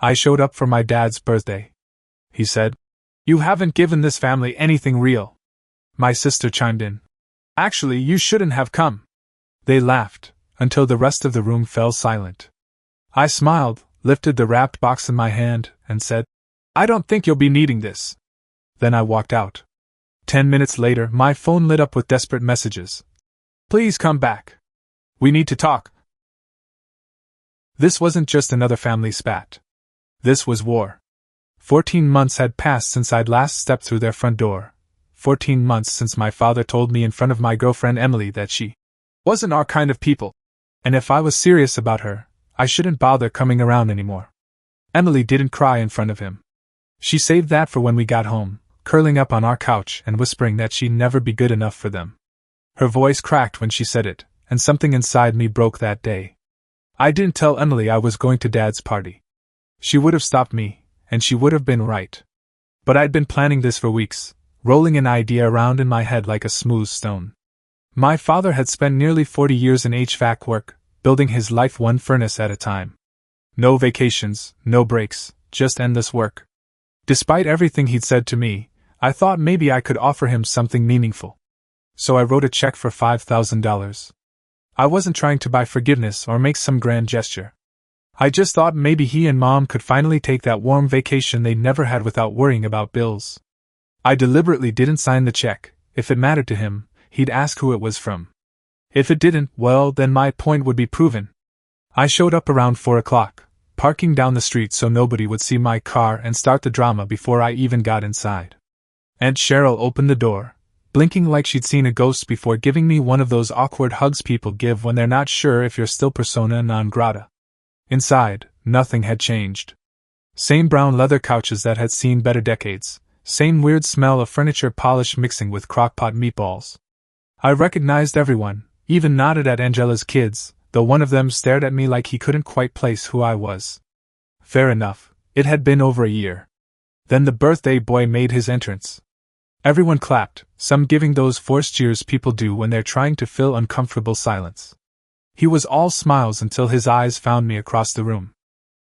I showed up for my dad's birthday, he said. You haven't given this family anything real. My sister chimed in. Actually, you shouldn't have come. They laughed, until the rest of the room fell silent. I smiled, lifted the wrapped box in my hand, and said, I don't think you'll be needing this. Then I walked out. 10 minutes later, my phone lit up with desperate messages. Please come back. We need to talk. This wasn't just another family spat. This was war. 14 months had passed since I'd last stepped through their front door. 14 months since my father told me in front of my girlfriend Emily that she wasn't our kind of people, and if I was serious about her, I shouldn't bother coming around anymore. Emily didn't cry in front of him. She saved that for when we got home, curling up on our couch and whispering that she'd never be good enough for them. Her voice cracked when she said it, and something inside me broke that day. I didn't tell Emily I was going to Dad's party. She would have stopped me, and she would have been right. But I'd been planning this for weeks, rolling an idea around in my head like a smooth stone. My father had spent nearly 40 years in HVAC work, building his life one furnace at a time. No vacations, no breaks, just endless work. Despite everything he'd said to me, I thought maybe I could offer him something meaningful. So I wrote a check for $5,000. I wasn't trying to buy forgiveness or make some grand gesture. I just thought maybe he and Mom could finally take that warm vacation they'd never had without worrying about bills. I deliberately didn't sign the check. If it mattered to him, he'd ask who it was from. If it didn't, well, then my point would be proven. I showed up around 4 o'clock, parking down the street so nobody would see my car and start the drama before I even got inside. Aunt Cheryl opened the door, blinking like she'd seen a ghost before giving me one of those awkward hugs people give when they're not sure if you're still persona non grata. Inside, nothing had changed. Same brown leather couches that had seen better decades, same weird smell of furniture polish mixing with crock-pot meatballs. I recognized everyone, even nodded at Angela's kids, though one of them stared at me like he couldn't quite place who I was. Fair enough, it had been over a year. Then the birthday boy made his entrance. Everyone clapped, some giving those forced cheers people do when they're trying to fill uncomfortable silence. He was all smiles until his eyes found me across the room.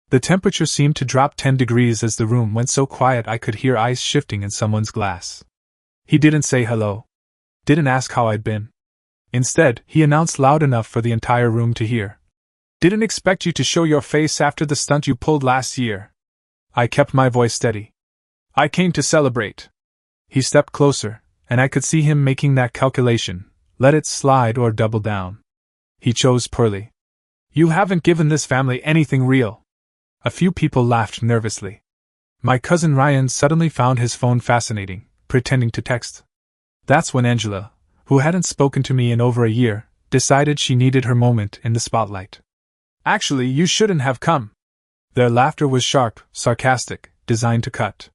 The temperature seemed to drop 10 degrees as the room went so quiet I could hear ice shifting in someone's glass. He didn't say hello. Didn't ask how I'd been. Instead, he announced loud enough for the entire room to hear. Didn't expect you to show your face after the stunt you pulled last year. I kept my voice steady. I came to celebrate. He stepped closer, and I could see him making that calculation, let it slide or double down. He chose poorly. You haven't given this family anything real. A few people laughed nervously. My cousin Ryan suddenly found his phone fascinating, pretending to text. That's when Angela, who hadn't spoken to me in over a year, decided she needed her moment in the spotlight. Actually, you shouldn't have come. Their laughter was sharp, sarcastic, designed to cut.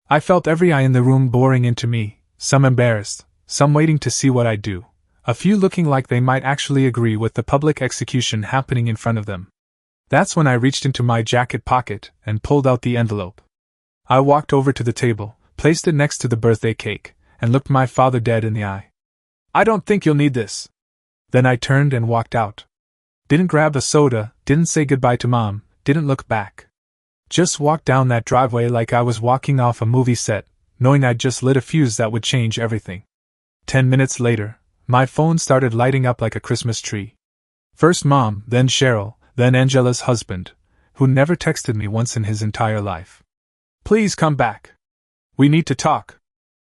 I felt every eye in the room boring into me, some embarrassed, some waiting to see what I'd do, a few looking like they might actually agree with the public execution happening in front of them. That's when I reached into my jacket pocket and pulled out the envelope. I walked over to the table, placed it next to the birthday cake, and looked my father dead in the eye. I don't think you'll need this. Then I turned and walked out. Didn't grab a soda, didn't say goodbye to Mom, didn't look back. Just walked down that driveway like I was walking off a movie set, knowing I'd just lit a fuse that would change everything. 10 minutes later, my phone started lighting up like a Christmas tree. First Mom, then Cheryl, then Angela's husband, who never texted me once in his entire life. Please come back. We need to talk.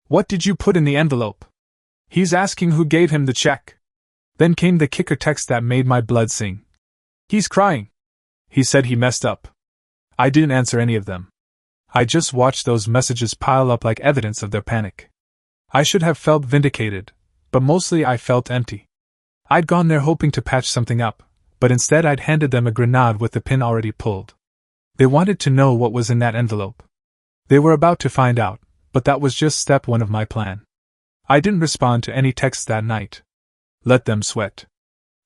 What did you put in the envelope? He's asking who gave him the check. Then came the kicker text that made my blood sing. He's crying. He said he messed up. I didn't answer any of them. I just watched those messages pile up like evidence of their panic. I should have felt vindicated, but mostly I felt empty. I'd gone there hoping to patch something up, but instead I'd handed them a grenade with the pin already pulled. They wanted to know what was in that envelope. They were about to find out, but that was just step one of my plan. I didn't respond to any texts that night. Let them sweat.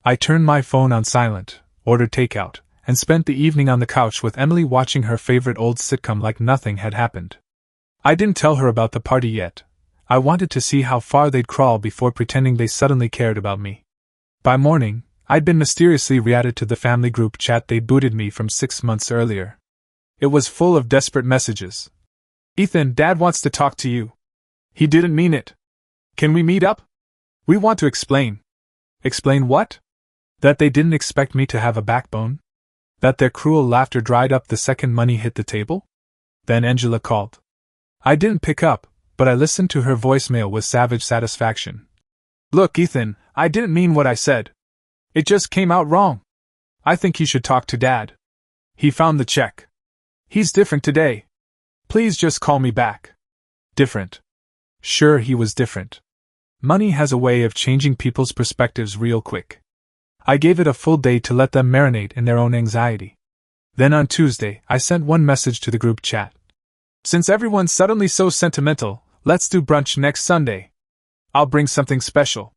I turned my phone on silent, ordered takeout, and spent the evening on the couch with Emily watching her favorite old sitcom like nothing had happened. I didn't tell her about the party yet. I wanted to see how far they'd crawl before pretending they suddenly cared about me. By morning, I'd been mysteriously re-added to the family group chat they'd booted me from 6 months earlier. It was full of desperate messages. "Ethan, Dad wants to talk to you. He didn't mean it. Can we meet up? We want to explain." Explain what? That they didn't expect me to have a backbone? That their cruel laughter dried up the second money hit the table? Then Angela called. I didn't pick up, but I listened to her voicemail with savage satisfaction. "Look, Ethan, I didn't mean what I said. It just came out wrong. I think you should talk to Dad. He found the check. He's different today. Please just call me back." Different. Sure, he was different. Money has a way of changing people's perspectives real quick. I gave it a full day to let them marinate in their own anxiety. Then on Tuesday, I sent one message to the group chat. "Since everyone's suddenly so sentimental, let's do brunch next Sunday. I'll bring something special."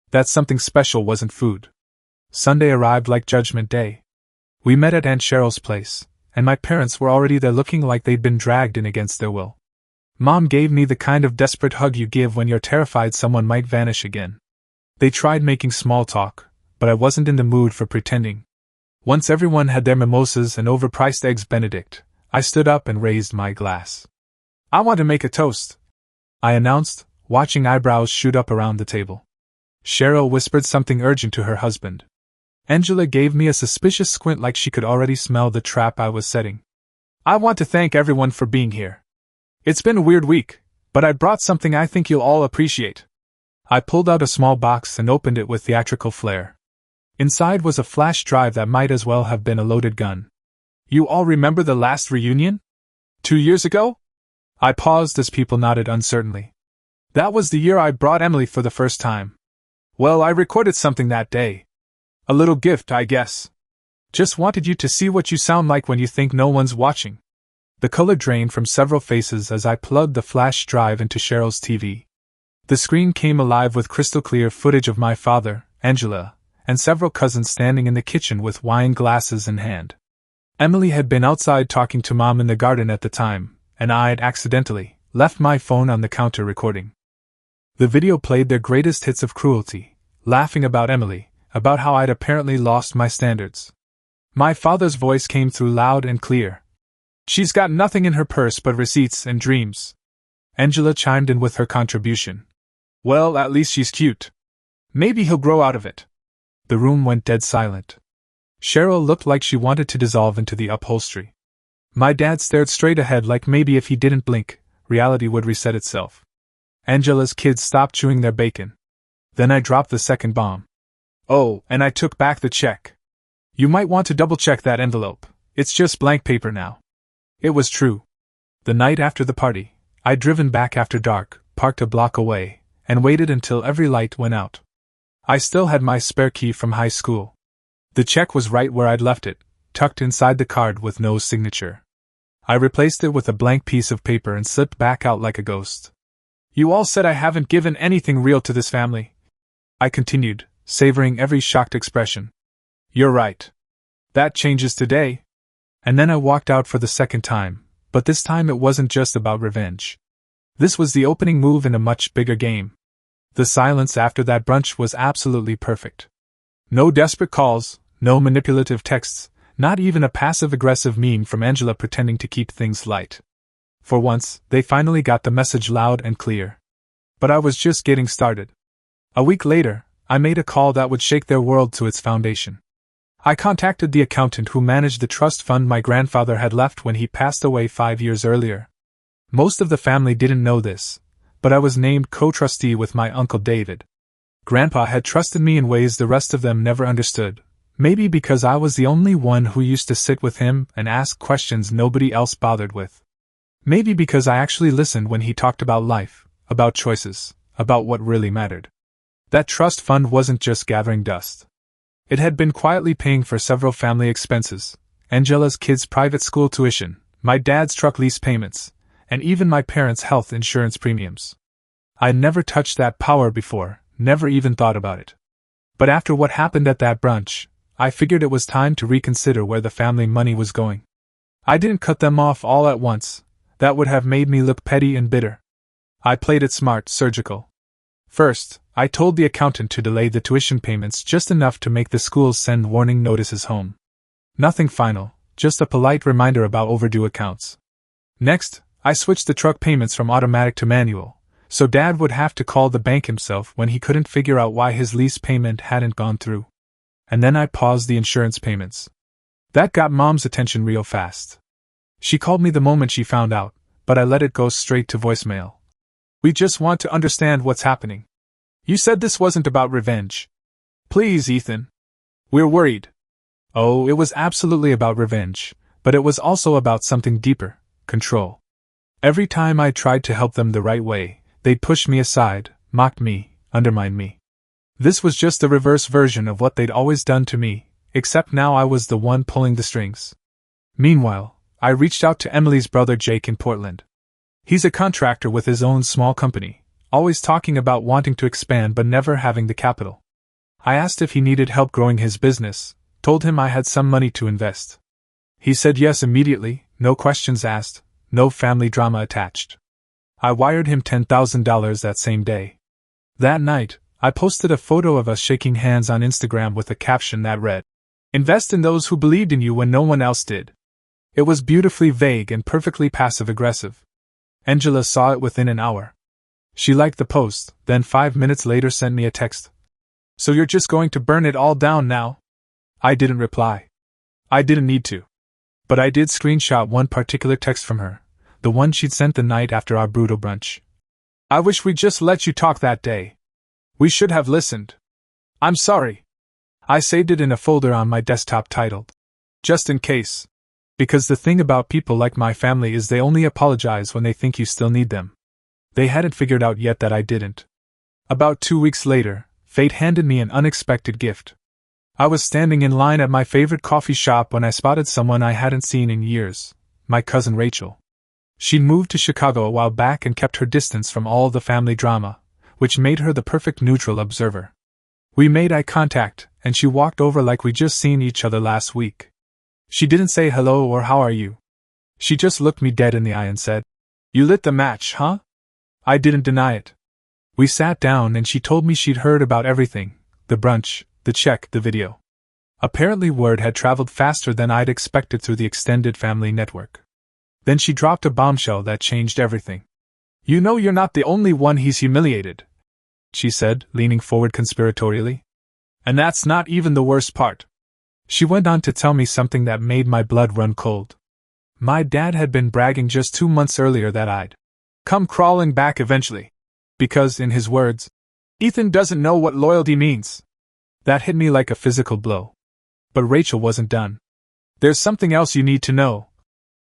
That something special wasn't food. Sunday arrived like Judgment Day. We met at Aunt Cheryl's place, and my parents were already there looking like they'd been dragged in against their will. Mom gave me the kind of desperate hug you give when you're terrified someone might vanish again. They tried making small talk, but I wasn't in the mood for pretending. Once everyone had their mimosas and overpriced eggs Benedict, I stood up and raised my glass. "I want to make a toast," I announced, watching eyebrows shoot up around the table. Cheryl whispered something urgent to her husband. Angela gave me a suspicious squint like she could already smell the trap I was setting. "I want to thank everyone for being here. It's been a weird week, but I brought something I think you'll all appreciate." I pulled out a small box and opened it with theatrical flair. Inside was a flash drive that might as well have been a loaded gun. "You all remember the last reunion? 2 years ago?" I paused as people nodded uncertainly. "That was the year I brought Emily for the first time. Well, I recorded something that day. A little gift, I guess. Just wanted you to see what you sound like when you think no one's watching." The color drained from several faces as I plugged the flash drive into Cheryl's TV. The screen came alive with crystal clear footage of my father, Angela, and several cousins standing in the kitchen with wine glasses in hand. Emily had been outside talking to Mom in the garden at the time, and I'd accidentally left my phone on the counter recording. The video played their greatest hits of cruelty, laughing about Emily, about how I'd apparently lost my standards. My father's voice came through loud and clear. "She's got nothing in her purse but receipts and dreams." Angela chimed in with her contribution. "Well, at least she's cute. Maybe he'll grow out of it." The room went dead silent. Cheryl looked like she wanted to dissolve into the upholstery. My dad stared straight ahead like maybe if he didn't blink, reality would reset itself. Angela's kids stopped chewing their bacon. Then I dropped the second bomb. "Oh, and I took back the check. You might want to double-check that envelope. It's just blank paper now." It was true. The night after the party, I'd driven back after dark, parked a block away, and waited until every light went out. I still had my spare key from high school. The check was right where I'd left it, tucked inside the card with no signature. I replaced it with a blank piece of paper and slipped back out like a ghost. "You all said I haven't given anything real to this family," I continued, savoring every shocked expression. "You're right. That changes today." And then I walked out for the second time, but this time it wasn't just about revenge. This was the opening move in a much bigger game. The silence after that brunch was absolutely perfect. No desperate calls, no manipulative texts, not even a passive-aggressive meme from Angela pretending to keep things light. For once, they finally got the message loud and clear. But I was just getting started. A week later, I made a call that would shake their world to its foundation. I contacted the accountant who managed the trust fund my grandfather had left when he passed away 5 years earlier. Most of the family didn't know this, but I was named co-trustee with my Uncle David. Grandpa had trusted me in ways the rest of them never understood, maybe because I was the only one who used to sit with him and ask questions nobody else bothered with. Maybe because I actually listened when he talked about life, about choices, about what really mattered. That trust fund wasn't just gathering dust. It had been quietly paying for several family expenses, Angela's kids' private school tuition, my dad's truck lease payments, and even my parents' health insurance premiums. I'd never touched that power before, never even thought about it. But after what happened at that brunch, I figured it was time to reconsider where the family money was going. I didn't cut them off all at once. That would have made me look petty and bitter. I played it smart, surgical. First, I told the accountant to delay the tuition payments just enough to make the schools send warning notices home. Nothing final, just a polite reminder about overdue accounts. Next, I switched the truck payments from automatic to manual, so Dad would have to call the bank himself when he couldn't figure out why his lease payment hadn't gone through. And then I paused the insurance payments. That got Mom's attention real fast. She called me the moment she found out, but I let it go straight to voicemail. We just want to understand what's happening. You said this wasn't about revenge. Please, Ethan. We're worried. Oh, it was absolutely about revenge, but it was also about something deeper: control. Every time I tried to help them the right way, they'd push me aside, mocked me, undermined me. This was just the reverse version of what they'd always done to me, except now I was the one pulling the strings. Meanwhile, I reached out to Emily's brother Jake in Portland. He's a contractor with his own small company, always talking about wanting to expand but never having the capital. I asked if he needed help growing his business, told him I had some money to invest. He said yes immediately, no questions asked, no family drama attached. I wired him $10,000 that same day. That night, I posted a photo of us shaking hands on Instagram with a caption that read, "Invest in those who believed in you when no one else did." It was beautifully vague and perfectly passive-aggressive. Angela saw it within an hour. She liked the post, then 5 minutes later sent me a text. "So you're just going to burn it all down now?" I didn't reply. I didn't need to. But I did screenshot one particular text from her, the one she'd sent the night after our brutal brunch. "I wish we'd just let you talk that day. We should have listened. I'm sorry." I saved it in a folder on my desktop titled, "Just in case." Because the thing about people like my family is they only apologize when they think you still need them. They hadn't figured out yet that I didn't. About 2 weeks later, fate handed me an unexpected gift. I was standing in line at my favorite coffee shop when I spotted someone I hadn't seen in years, my cousin Rachel. She'd moved to Chicago a while back and kept her distance from all the family drama, which made her the perfect neutral observer. We made eye contact, and she walked over like we'd just seen each other last week. She didn't say hello or how are you. She just looked me dead in the eye and said, "You lit the match, huh?" I didn't deny it. We sat down and she told me she'd heard about everything: the brunch, the check, the video. Apparently word had traveled faster than I'd expected through the extended family network. Then she dropped a bombshell that changed everything. "You know you're not the only one he's humiliated," she said, leaning forward conspiratorially. "And that's not even the worst part." She went on to tell me something that made my blood run cold. My dad had been bragging just 2 months earlier that I'd come crawling back eventually. Because, in his words, "Ethan doesn't know what loyalty means." That hit me like a physical blow. But Rachel wasn't done. "There's something else you need to know,"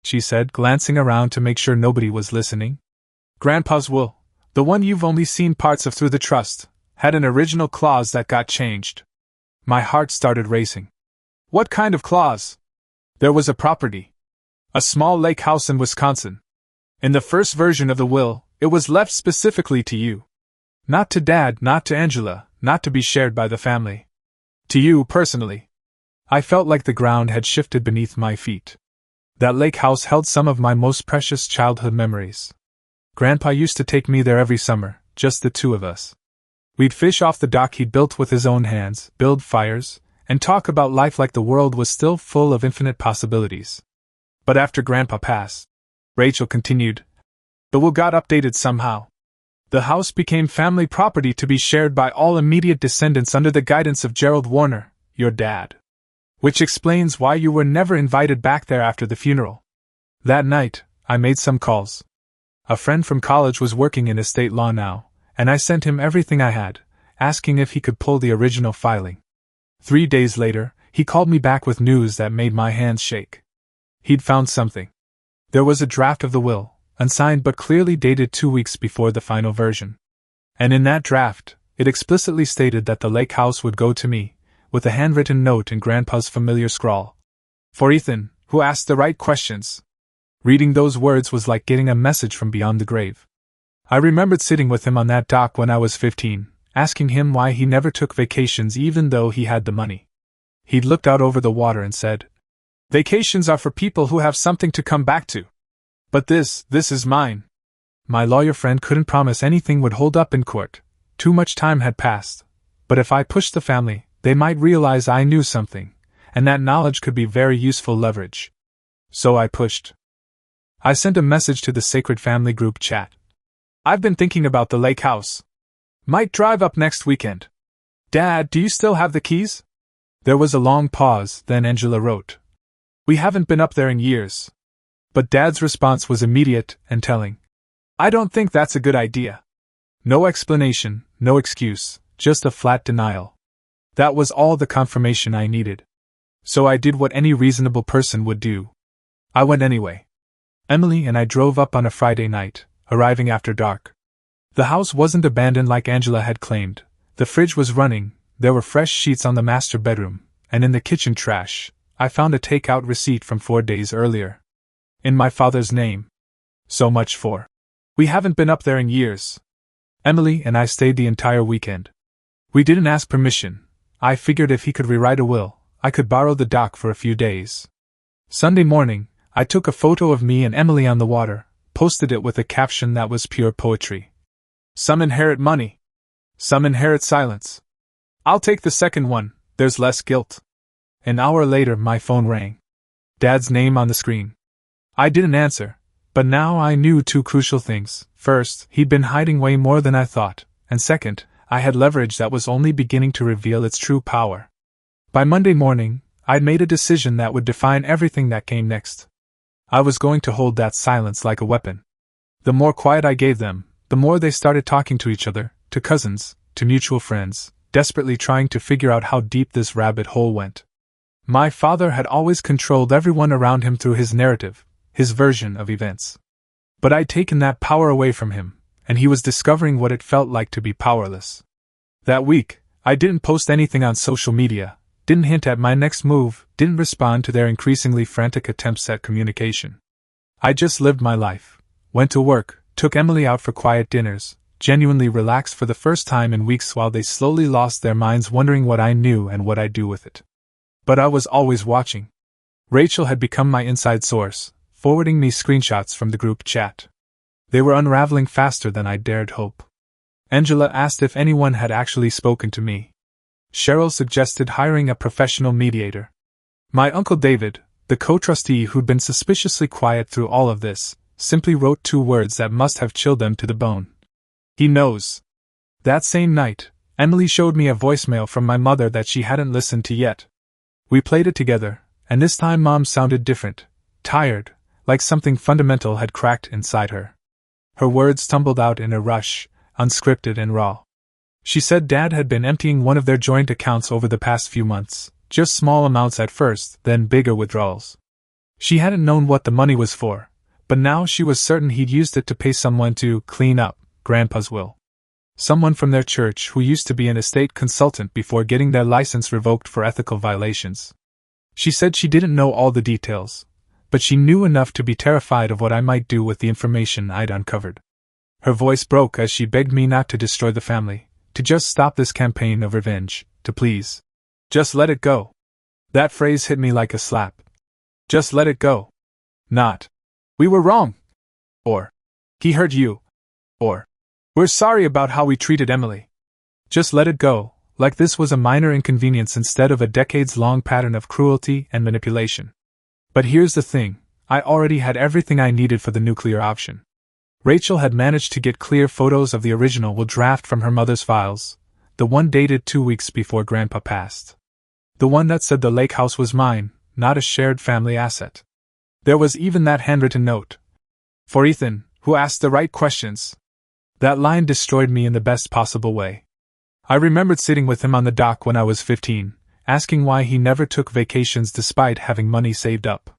she said, glancing around to make sure nobody was listening. "Grandpa's will, the one you've only seen parts of through the trust, had an original clause that got changed." My heart started racing. "What kind of clause?" "There was a property. A small lake house in Wisconsin. In the first version of the will, it was left specifically to you. Not to Dad, not to Angela, not to be shared by the family. To you personally." I felt like the ground had shifted beneath my feet. That lake house held some of my most precious childhood memories. Grandpa used to take me there every summer, just the two of us. We'd fish off the dock he'd built with his own hands, build fires, and talk about life like the world was still full of infinite possibilities. But after Grandpa passed, Rachel continued, the will got updated somehow. The house became family property to be shared by all immediate descendants under the guidance of Gerald Warner, your dad. Which explains why you were never invited back there after the funeral. That night, I made some calls. A friend from college was working in estate law now, and I sent him everything I had, asking if he could pull the original filing. 3 days later, he called me back with news that made my hands shake. He'd found something. There was a draft of the will, unsigned but clearly dated 2 weeks before the final version. And in that draft, it explicitly stated that the lake house would go to me, with a handwritten note in Grandpa's familiar scrawl. For Ethan, who asked the right questions. Reading those words was like getting a message from beyond the grave. I remembered sitting with him on that dock when I was 15, asking him why he never took vacations even though he had the money. He'd looked out over the water and said, "Vacations are for people who have something to come back to. But this is mine." My lawyer friend couldn't promise anything would hold up in court. Too much time had passed. But if I pushed the family, they might realize I knew something, and that knowledge could be very useful leverage. So I pushed. I sent a message to the Sacred Family group chat. I've been thinking about the lake house. Might drive up next weekend. Dad, do you still have the keys? There was a long pause, then Angela wrote. We haven't been up there in years. But Dad's response was immediate and telling. I don't think that's a good idea. No explanation, no excuse, just a flat denial. That was all the confirmation I needed. So I did what any reasonable person would do. I went anyway. Emily and I drove up on a Friday night, arriving after dark. The house wasn't abandoned like Angela had claimed. The fridge was running, there were fresh sheets on the master bedroom, and in the kitchen trash, I found a takeout receipt from 4 days earlier. In my father's name. So much for. We haven't been up there in years. Emily and I stayed the entire weekend. We didn't ask permission. I figured if he could rewrite a will, I could borrow the dock for a few days. Sunday morning, I took a photo of me and Emily on the water, posted it with a caption that was pure poetry. Some inherit money. Some inherit silence. I'll take the second one, there's less guilt. An hour later my phone rang. Dad's name on the screen. I didn't answer, but now I knew two crucial things. First, he'd been hiding way more than I thought, and second, I had leverage that was only beginning to reveal its true power. By Monday morning, I'd made a decision that would define everything that came next. I was going to hold that silence like a weapon. The more quiet I gave them, the more they started talking to each other, to cousins, to mutual friends, desperately trying to figure out how deep this rabbit hole went. My father had always controlled everyone around him through his narrative, his version of events. But I'd taken that power away from him, and he was discovering what it felt like to be powerless. That week, I didn't post anything on social media, didn't hint at my next move, didn't respond to their increasingly frantic attempts at communication. I just lived my life, went to work, took Emily out for quiet dinners, genuinely relaxed for the first time in weeks while they slowly lost their minds wondering what I knew and what I'd do with it. But I was always watching. Rachel had become my inside source, forwarding me screenshots from the group chat. They were unraveling faster than I dared hope. Angela asked if anyone had actually spoken to me. Cheryl suggested hiring a professional mediator. My Uncle David, the co-trustee who'd been suspiciously quiet through all of this, simply wrote 2 words that must have chilled them to the bone. He knows. That same night, Emily showed me a voicemail from my mother that she hadn't listened to yet. We played it together, and this time Mom sounded different, tired, like something fundamental had cracked inside her. Her words tumbled out in a rush, unscripted and raw. She said Dad had been emptying one of their joint accounts over the past few months, just small amounts at first, then bigger withdrawals. She hadn't known what the money was for, but now she was certain he'd used it to pay someone to clean up Grandpa's will. Someone from their church who used to be an estate consultant before getting their license revoked for ethical violations. She said she didn't know all the details, but she knew enough to be terrified of what I might do with the information I'd uncovered. Her voice broke as she begged me not to destroy the family, to just stop this campaign of revenge, to please. Just let it go. That phrase hit me like a slap. Just let it go. Not, we were wrong. Or, he hurt you. Or, we're sorry about how we treated Emily. Just let it go, like this was a minor inconvenience instead of a decades-long pattern of cruelty and manipulation. But here's the thing, I already had everything I needed for the nuclear option. Rachel had managed to get clear photos of the original will draft from her mother's files, the one dated 2 weeks before Grandpa passed. The one that said the lake house was mine, not a shared family asset. There was even that handwritten note. For Ethan, who asked the right questions. That line destroyed me in the best possible way. I remembered sitting with him on the dock when I was 15, asking why he never took vacations despite having money saved up.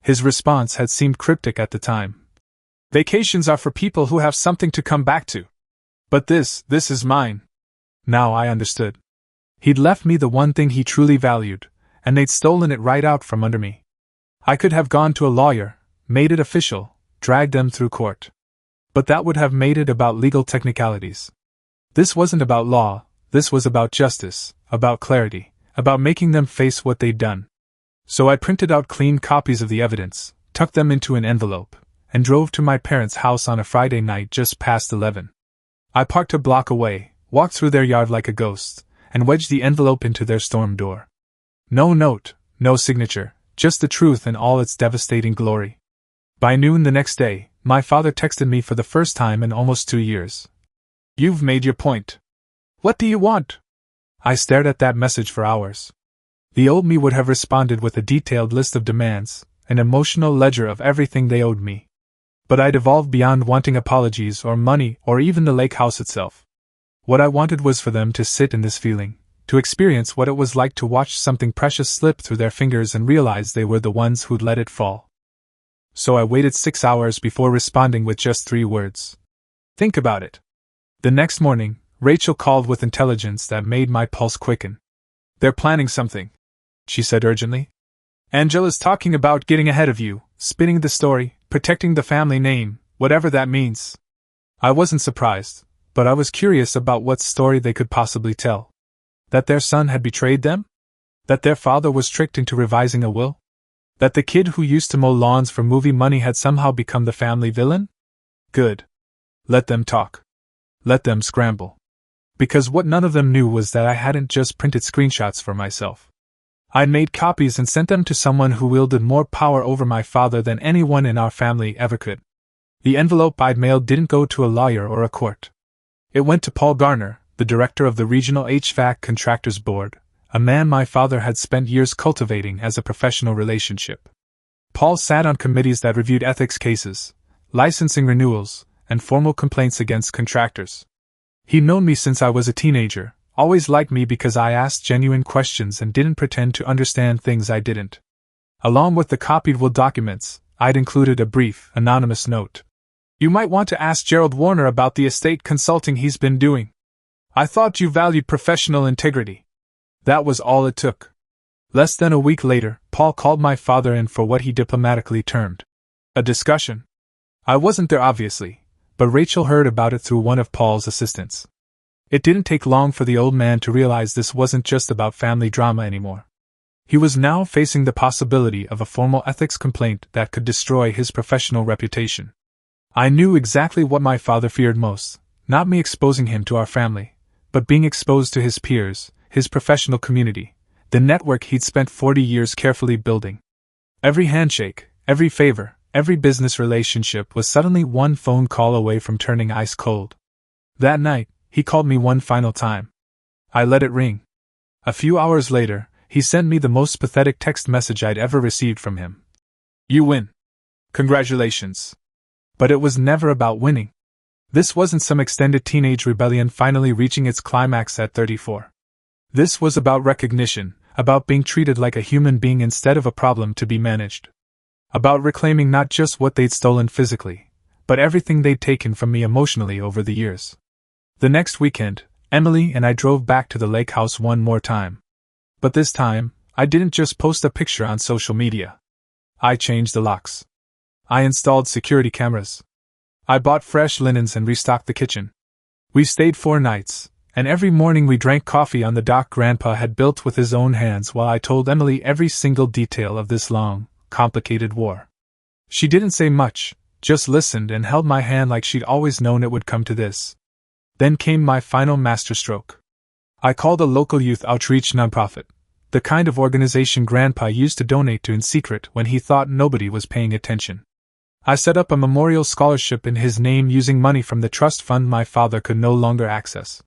His response had seemed cryptic at the time. Vacations are for people who have something to come back to. But this is mine. Now I understood. He'd left me the one thing he truly valued, and they'd stolen it right out from under me. I could have gone to a lawyer, made it official, dragged them through court. But that would have made it about legal technicalities. This wasn't about law, this was about justice, about clarity, about making them face what they'd done. So I printed out clean copies of the evidence, tucked them into an envelope, and drove to my parents' house on a Friday night just past 11. I parked a block away, walked through their yard like a ghost, and wedged the envelope into their storm door. No note, no signature, just the truth in all its devastating glory. By noon the next day, my father texted me for the first time in almost 2 years. "You've made your point. What do you want?" I stared at that message for hours. The old me would have responded with a detailed list of demands, an emotional ledger of everything they owed me. But I'd evolved beyond wanting apologies or money or even the lake house itself. What I wanted was for them to sit in this feeling, to experience what it was like to watch something precious slip through their fingers and realize they were the ones who'd let it fall. So I waited 6 hours before responding with just 3 words. Think about it. The next morning, Rachel called with intelligence that made my pulse quicken. "They're planning something," she said urgently. "Angela's talking about getting ahead of you, spinning the story, protecting the family name, whatever that means." I wasn't surprised, but I was curious about what story they could possibly tell. That their son had betrayed them? That their father was tricked into revising a will? That the kid who used to mow lawns for movie money had somehow become the family villain? Good. Let them talk. Let them scramble. Because what none of them knew was that I hadn't just printed screenshots for myself. I'd made copies and sent them to someone who wielded more power over my father than anyone in our family ever could. The envelope I'd mailed didn't go to a lawyer or a court. It went to Paul Garner, the director of the Regional HVAC Contractors Board, a man my father had spent years cultivating as a professional relationship. Paul sat on committees that reviewed ethics cases, licensing renewals, and formal complaints against contractors. He'd known me since I was a teenager, always liked me because I asked genuine questions and didn't pretend to understand things I didn't. Along with the copied will documents, I'd included a brief, anonymous note. "You might want to ask Gerald Warner about the estate consulting he's been doing. I thought you valued professional integrity." That was all it took. Less than a week later, Paul called my father in for what he diplomatically termed a discussion. I wasn't there obviously, but Rachel heard about it through one of Paul's assistants. It didn't take long for the old man to realize this wasn't just about family drama anymore. He was now facing the possibility of a formal ethics complaint that could destroy his professional reputation. I knew exactly what my father feared most, not me exposing him to our family, but being exposed to his peers, his professional community, the network he'd spent 40 years carefully building. Every handshake, every favor, every business relationship was suddenly one phone call away from turning ice cold. That night, he called me one final time. I let it ring. A few hours later, he sent me the most pathetic text message I'd ever received from him. "You win. Congratulations." But it was never about winning. This wasn't some extended teenage rebellion finally reaching its climax at 34. This was about recognition, about being treated like a human being instead of a problem to be managed. About reclaiming not just what they'd stolen physically, but everything they'd taken from me emotionally over the years. The next weekend, Emily and I drove back to the lake house one more time. But this time, I didn't just post a picture on social media. I changed the locks. I installed security cameras. I bought fresh linens and restocked the kitchen. We stayed 4 nights, and every morning we drank coffee on the dock Grandpa had built with his own hands while I told Emily every single detail of this long, complicated war. She didn't say much, just listened and held my hand like she'd always known it would come to this. Then came my final masterstroke. I called a local youth outreach nonprofit, the kind of organization Grandpa used to donate to in secret when he thought nobody was paying attention. I set up a memorial scholarship in his name using money from the trust fund my father could no longer access.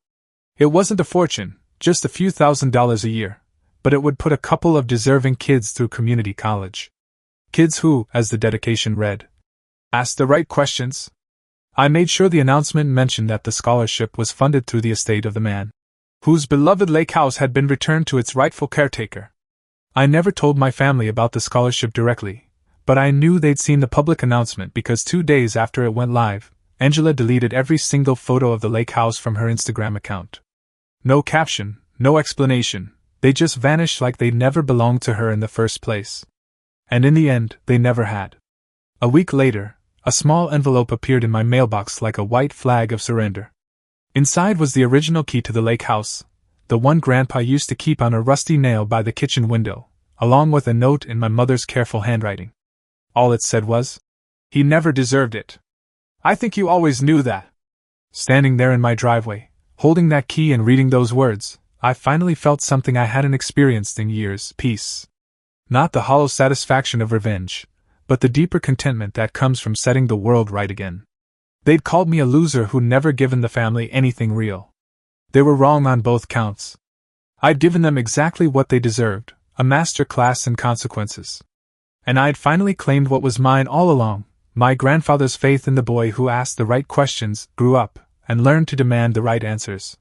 It wasn't a fortune, just a few $1,000s a year, but it would put a couple of deserving kids through community college. Kids who, as the dedication read, asked the right questions. I made sure the announcement mentioned that the scholarship was funded through the estate of the man whose beloved lake house had been returned to its rightful caretaker. I never told my family about the scholarship directly, but I knew they'd seen the public announcement because 2 days after it went live, Angela deleted every single photo of the lake house from her Instagram account. No caption, no explanation, they just vanished like they'd never belonged to her in the first place. And in the end, they never had. A week later, a small envelope appeared in my mailbox like a white flag of surrender. Inside was the original key to the lake house, the one Grandpa used to keep on a rusty nail by the kitchen window, along with a note in my mother's careful handwriting. All it said was, "He never deserved it. I think you always knew that." Standing there in my driveway, holding that key and reading those words, I finally felt something I hadn't experienced in years: peace. Not the hollow satisfaction of revenge, but the deeper contentment that comes from setting the world right again. They'd called me a loser who'd never given the family anything real. They were wrong on both counts. I'd given them exactly what they deserved, a master class in consequences. And I'd finally claimed what was mine all along. My grandfather's faith in the boy who asked the right questions, grew up, and learned to demand the right answers.